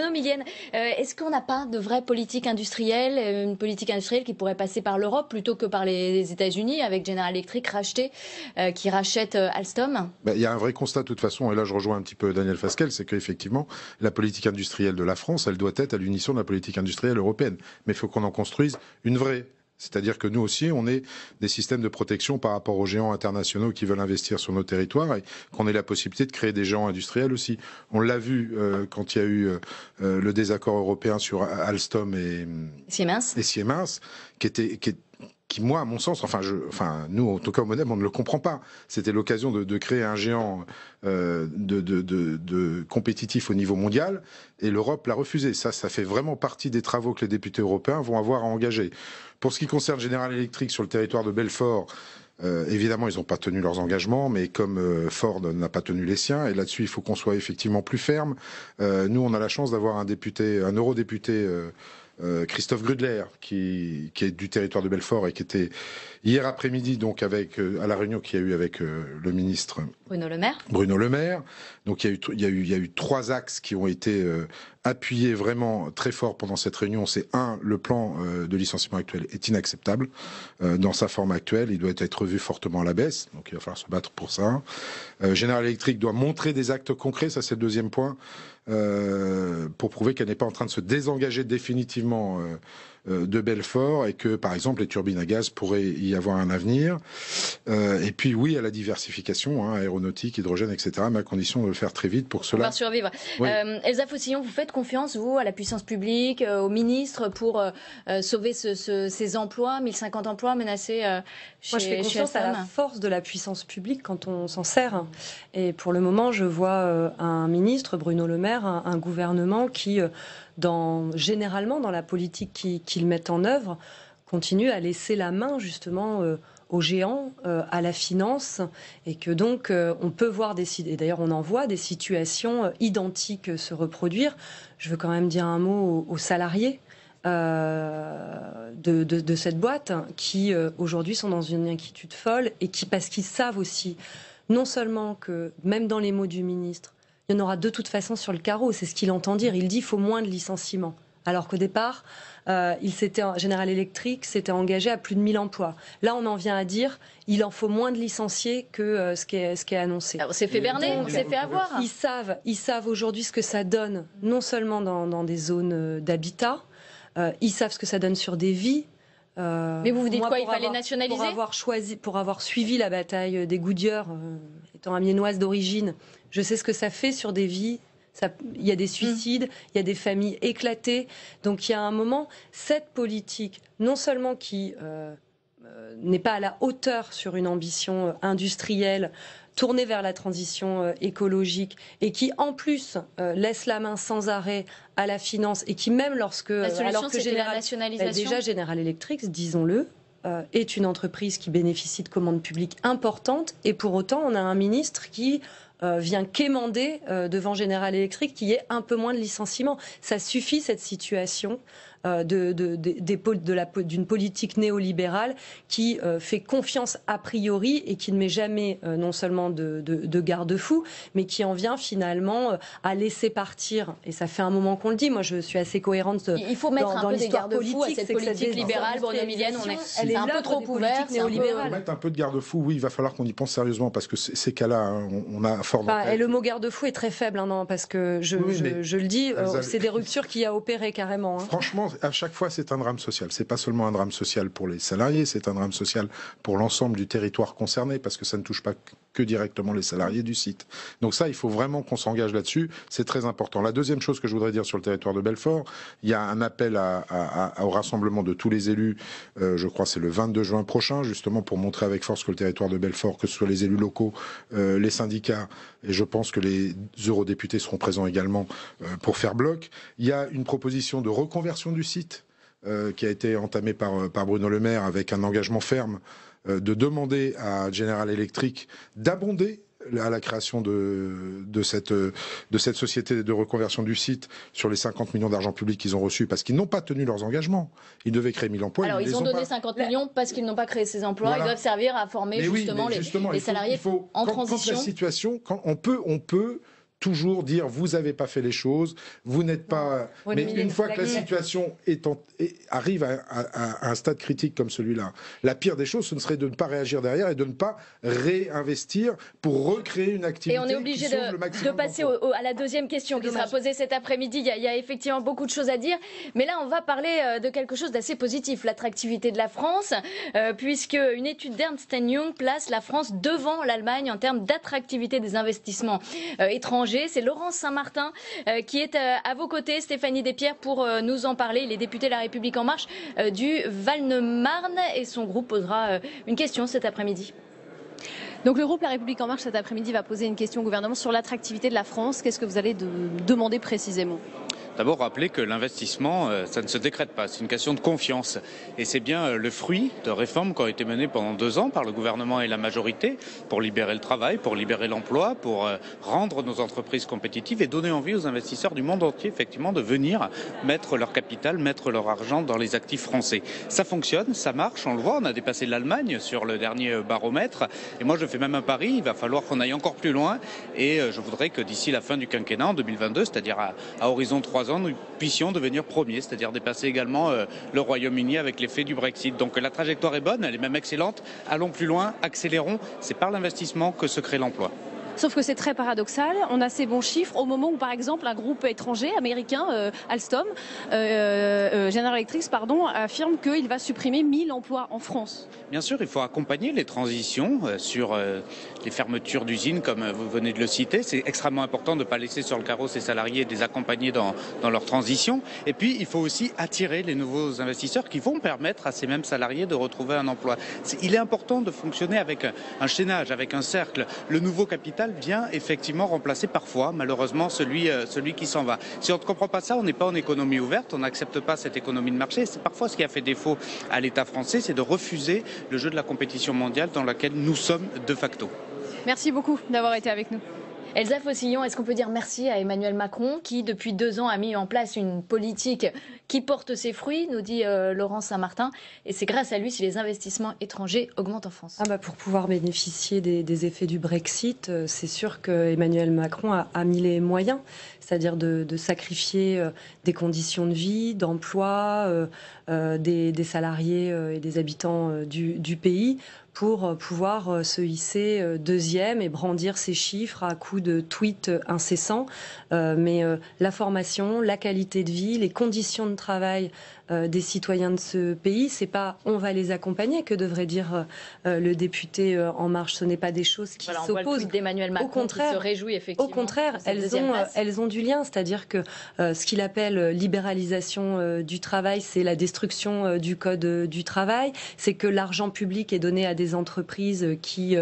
Milienne, est-ce qu'on n'a pas de vraie politique industrielle, une politique industrielle qui pourrait passer par l'Europe plutôt que par les États-Unis, avec General Electric qui rachète Alstom? Il y a un vrai constat de toute façon, et là je rejoins un petit peu Daniel Fasquelle, c'est qu'effectivement la politique industrielle de la France, elle doit être à l'unisson de la politique industrielle européenne. Mais il faut qu'on en construise une vraie. C'est-à-dire que nous aussi, on ait des systèmes de protection par rapport aux géants internationaux qui veulent investir sur nos territoires et qu'on ait la possibilité de créer des géants industriels aussi. On l'a vu quand il y a eu le désaccord européen sur Alstom et Siemens, qui, moi, à mon sens, nous, en tout cas au Modem, on ne le comprend pas. C'était l'occasion de créer un géant de compétitif au niveau mondial, et l'Europe l'a refusé. Ça fait vraiment partie des travaux que les députés européens vont avoir à engager. Pour ce qui concerne General Electric sur le territoire de Belfort, évidemment, ils n'ont pas tenu leurs engagements, mais comme Ford n'a pas tenu les siens, et là-dessus, il faut qu'on soit effectivement plus ferme. Nous, on a la chance d'avoir un eurodéputé, Christophe Grudler, qui est du territoire de Belfort et qui était hier après-midi donc à la réunion qu'il y a eu avec le ministre Bruno Le Maire. Donc il y a eu 3 axes qui ont été appuyés vraiment très fort pendant cette réunion. C'est le plan de licenciement actuel est inacceptable dans sa forme actuelle. Il doit être revu fortement à la baisse. Donc il va falloir se battre pour ça. General Electric doit montrer des actes concrets. Ça c'est le deuxième point. Pour prouver qu'elle n'est pas en train de se désengager définitivement de Belfort et que, par exemple, les turbines à gaz pourraient y avoir un avenir. Et puis, oui, à la diversification, aéronautique, hydrogène, etc., mais à condition de le faire très vite pour que cela... On va survivre. Oui. Elsa Fossillon, vous faites confiance, vous, à la puissance publique, au ministre, pour sauver ces emplois, 1050 emplois menacés chez Moi, je fais confiance à la force de la puissance publique quand on s'en sert. Et pour le moment, je vois un ministre, Bruno Le Maire, un gouvernement qui... généralement dans la politique qu'ils mettent en œuvre, continue à laisser la main justement aux géants, à la finance, et que donc on peut voir et d'ailleurs on en voit des situations identiques se reproduire. Je veux quand même dire un mot aux salariés de cette boîte qui aujourd'hui sont dans une inquiétude folle et parce qu'ils savent aussi non seulement que même dans les mots du ministre, il y en aura de toute façon sur le carreau, c'est ce qu'il entend dire. Il dit qu'il faut moins de licenciements. Alors qu'au départ, General Electric s'était engagé à plus de 1000 emplois. Là, on en vient à dire il en faut moins de licenciés que ce qui est annoncé. On s'est fait berner, on s'est fait avoir. Ils savent aujourd'hui ce que ça donne, non seulement dans des zones d'habitat, ils savent ce que ça donne sur des vies. Mais vous dites quoi, il fallait nationaliser ? Pour avoir suivi la bataille des Goodyear, étant amiénoise d'origine, je sais ce que ça fait sur des vies. Il y a des suicides, il y a des familles éclatées. Donc il y a un moment, cette politique, non seulement qui n'est pas à la hauteur sur une ambition industrielle, tournée vers la transition écologique, et qui en plus laisse la main sans arrêt à la finance, et qui même lorsque... La solution, c'était la nationalisation. Déjà, General Electric, disons-le, est une entreprise qui bénéficie de commandes publiques importantes, et pour autant, on a un ministre qui vient quémander devant General Electric qu'il y ait un peu moins de licenciements. Ça suffit, cette situation d'une politique néolibérale qui fait confiance a priori et qui ne met jamais non seulement de garde-fous, mais qui en vient finalement à laisser partir. Et ça fait un moment qu'on le dit. Moi, je suis assez cohérente il faut mettre un peu des garde-fous à cette politique libérale. Bruno Milienne, c'est un peu trop ouvert. Mettre un peu de garde-fous, oui, il va falloir qu'on y pense sérieusement parce que ces cas-là, on a fort. Et le mot garde-fou est très faible, non, parce que je le dis, c'est des ruptures qu'il y a opérées carrément. Franchement, à chaque fois, c'est un drame social. C'est pas seulement un drame social pour les salariés, c'est un drame social pour l'ensemble du territoire concerné, parce que ça ne touche pas que directement les salariés du site. Donc ça, il faut vraiment qu'on s'engage là-dessus. C'est très important. La deuxième chose que je voudrais dire sur le territoire de Belfort, il y a un appel au rassemblement de tous les élus, je crois c'est le 22 juin prochain, justement pour montrer avec force que le territoire de Belfort, que ce soit les élus locaux, les syndicats, et je pense que les eurodéputés seront présents également pour faire bloc. Il y a une proposition de reconversion du site qui a été entamée par Bruno Le Maire avec un engagement ferme de demander à General Electric d'abonder à la création de cette société de reconversion du site sur les 50 millions d'argent public qu'ils ont reçus parce qu'ils n'ont pas tenu leurs engagements. Ils devaient créer 1000 emplois. Alors ils ont donné 50 millions parce qu'ils n'ont pas créé ces emplois. Voilà. Ils doivent servir à former justement les salariés en transition. Quand la situation, on peut toujours dire vous n'avez pas fait les choses, vous n'êtes pas... Mais une fois que la situation arrive à un stade critique comme celui-là, la pire des choses, ce ne serait de ne pas réagir derrière et de ne pas réinvestir pour recréer une activité. Et on est obligé de passer à la deuxième question qui sera posée cet après-midi. Il y a effectivement beaucoup de choses à dire, mais là on va parler de quelque chose d'assez positif, l'attractivité de la France, puisque une étude d'Ernst & Young place la France devant l'Allemagne en termes d'attractivité des investissements étrangers. C'est Laurence Saint-Martin qui est à vos côtés, Stéphanie Despierres, pour nous en parler. Il est député de La République En Marche du Val-de-Marne et son groupe posera une question cet après-midi. Donc le groupe La République En Marche cet après-midi va poser une question au gouvernement sur l'attractivité de la France. Qu'est-ce que vous allez demander précisément ? D'abord, rappeler que l'investissement, ça ne se décrète pas, c'est une question de confiance. Et c'est bien le fruit de réformes qui ont été menées pendant 2 ans par le gouvernement et la majorité pour libérer le travail, pour libérer l'emploi, pour rendre nos entreprises compétitives et donner envie aux investisseurs du monde entier, effectivement, de venir mettre leur capital, mettre leur argent dans les actifs français. Ça fonctionne, ça marche, on le voit, on a dépassé l'Allemagne sur le dernier baromètre. Et moi, je fais même un pari, il va falloir qu'on aille encore plus loin. Et je voudrais que d'ici la fin du quinquennat, en 2022, c'est-à-dire à horizon 3 ans, nous puissions devenir premiers, c'est-à-dire dépasser également le Royaume-Uni avec l'effet du Brexit. Donc la trajectoire est bonne, elle est même excellente. Allons plus loin, accélérons. C'est par l'investissement que se crée l'emploi. Sauf que c'est très paradoxal, on a ces bons chiffres au moment où par exemple un groupe étranger, américain, Alstom, General Electric, affirme qu'il va supprimer 1000 emplois en France. Bien sûr, il faut accompagner les transitions sur les fermetures d'usines comme vous venez de le citer. C'est extrêmement important de ne pas laisser sur le carreau ces salariés et de les accompagner dans leur transition. Et puis il faut aussi attirer les nouveaux investisseurs qui vont permettre à ces mêmes salariés de retrouver un emploi. Il est important de fonctionner avec un chaînage, avec un cercle. Le nouveau capital vient effectivement remplacer parfois, malheureusement, celui qui s'en va. Si on ne comprend pas ça, on n'est pas en économie ouverte, on n'accepte pas cette économie de marché. C'est parfois ce qui a fait défaut à l'État français, c'est de refuser le jeu de la compétition mondiale dans laquelle nous sommes de facto. Merci beaucoup d'avoir été avec nous. Elsa Faucillon, est-ce qu'on peut dire merci à Emmanuel Macron qui, depuis 2 ans, a mis en place une politique qui porte ses fruits, nous dit Laurence Saint-Martin. Et c'est grâce à lui si les investissements étrangers augmentent en France. Pour pouvoir bénéficier des effets du Brexit, c'est sûr qu'Emmanuel Macron a mis les moyens, c'est-à-dire de sacrifier des conditions de vie, d'emploi, des salariés et des habitants du pays pour pouvoir se hisser deuxième et brandir ces chiffres à coups de tweets incessants. Mais la formation, la qualité de vie, les conditions de travail des citoyens de ce pays, c'est pas on va les accompagner que devrait dire le député En Marche. Ce n'est pas des choses qui s'opposent. D'Emmanuel Macron qui se réjouit effectivement. Au contraire, elles ont du lien, c'est-à-dire que ce qu'il appelle libéralisation du travail, c'est la destruction du code du travail, c'est que l'argent public est donné à des entreprises qui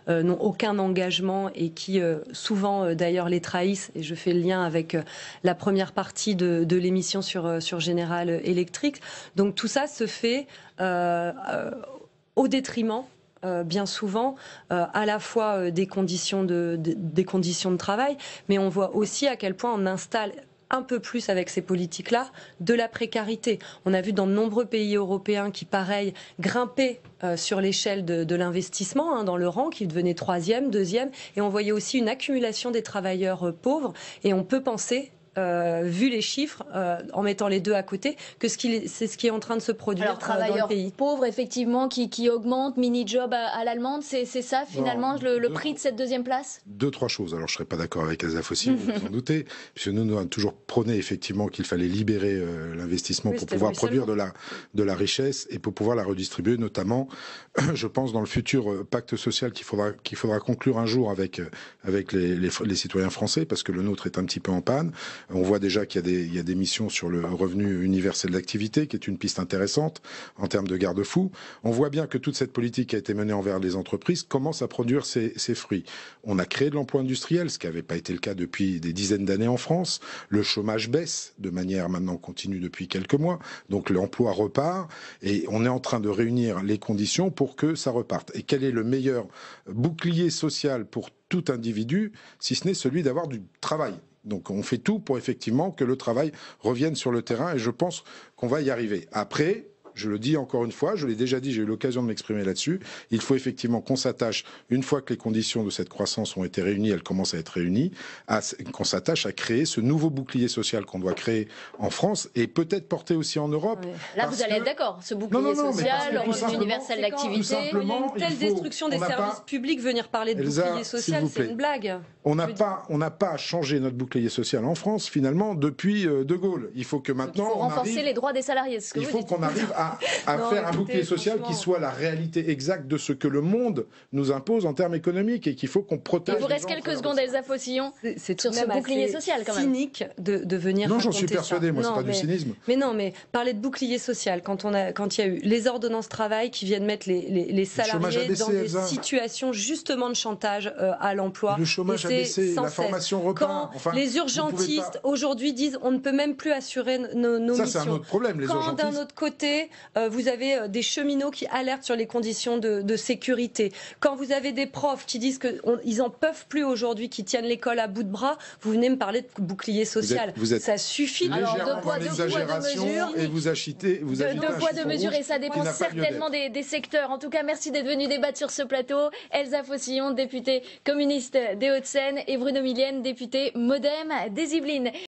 n'ont aucun engagement et qui souvent d'ailleurs les trahissent. Et je fais le lien avec la première partie de l'émission sur General Electric. Donc tout ça se fait au détriment, bien souvent, à la fois des conditions de travail, mais on voit aussi à quel point on installe un peu plus avec ces politiques-là de la précarité. On a vu dans de nombreux pays européens qui, pareil, grimpaient sur l'échelle de l'investissement, dans le rang, qui devenait 3e, 2e, et on voyait aussi une accumulation des travailleurs pauvres, et on peut penser vu les chiffres, en mettant les deux à côté, que c'est ce qui est en train de se produire dans le pays. Pauvres, effectivement, qui augmente, mini-job à l'allemande, c'est ça finalement le prix de cette 2e place? 2-3 choses. Alors je ne serais pas d'accord avec Elsa Faucillon, vous vous en doutez, puisque nous avons toujours prôné effectivement qu'il fallait libérer l'investissement pour pouvoir produire de la richesse et pour pouvoir la redistribuer, notamment, je pense, dans le futur pacte social qu'il faudra conclure un jour avec les citoyens français, parce que le nôtre est un petit peu en panne. On voit déjà qu'il y a des missions sur le revenu universel d'activité, qui est une piste intéressante en termes de garde-fou. On voit bien que toute cette politique qui a été menée envers les entreprises commence à produire ses fruits. On a créé de l'emploi industriel, ce qui n'avait pas été le cas depuis des dizaines d'années en France. Le chômage baisse de manière maintenant continue depuis quelques mois. Donc l'emploi repart et on est en train de réunir les conditions pour que ça reparte. Et quel est le meilleur bouclier social pour tout individu, si ce n'est celui d'avoir du travail? Donc on fait tout pour effectivement que le travail revienne sur le terrain et je pense qu'on va y arriver. Après, Je le dis encore une fois, je l'ai déjà dit, j'ai eu l'occasion de m'exprimer là-dessus. Il faut effectivement qu'on s'attache, une fois que les conditions de cette croissance ont été réunies, elles commencent à être réunies, qu'on s'attache à créer ce nouveau bouclier social qu'on doit créer en France et peut-être porter aussi en Europe. Oui. Là, vous allez être d'accord, ce bouclier social, le revenu universel d'activité. Il y a une telle destruction des services publics, venir parler de bouclier social, c'est une blague. On n'a pas changé notre bouclier social en France, finalement, depuis De Gaulle. Il faut que maintenant... Il faut renforcer les droits des salariés, ce que il vous faut dites. qu'on arrive à faire un bouclier social qui soit la réalité exacte de ce que le monde nous impose en termes économiques et qu'il faut qu'on protège. Il vous reste quelques secondes, Elsa Fossillon, sur ce bouclier social, quand même. C'est cynique de venir Non, j'en raconter suis persuadé, ça. moi, c'est pas du cynisme. Mais non, mais parler de bouclier social, quand il y a eu les ordonnances travail qui viennent mettre les salariés dans des situations justement de chantage à l'emploi. Le chômage a baissé, la formation repart. Quand les urgentistes aujourd'hui disent on ne peut même plus assurer nos missions. Ça, c'est un autre problème, les urgentistes. Quand d'un autre côté, vous avez des cheminots qui alertent sur les conditions de sécurité. Quand vous avez des profs qui disent qu'ils n'en peuvent plus aujourd'hui, qui tiennent l'école à bout de bras, vous venez me parler de bouclier social. Ça suffit. Alors, deux poids, deux mesures. Et vous agitez deux poids, deux mesures, et ça dépend certainement des secteurs. En tout cas, merci d'être venu débattre sur ce plateau. Elsa Fossillon, députée communiste des Hauts-de-Seine, et Bruno Millienne, député MoDem des Yvelines.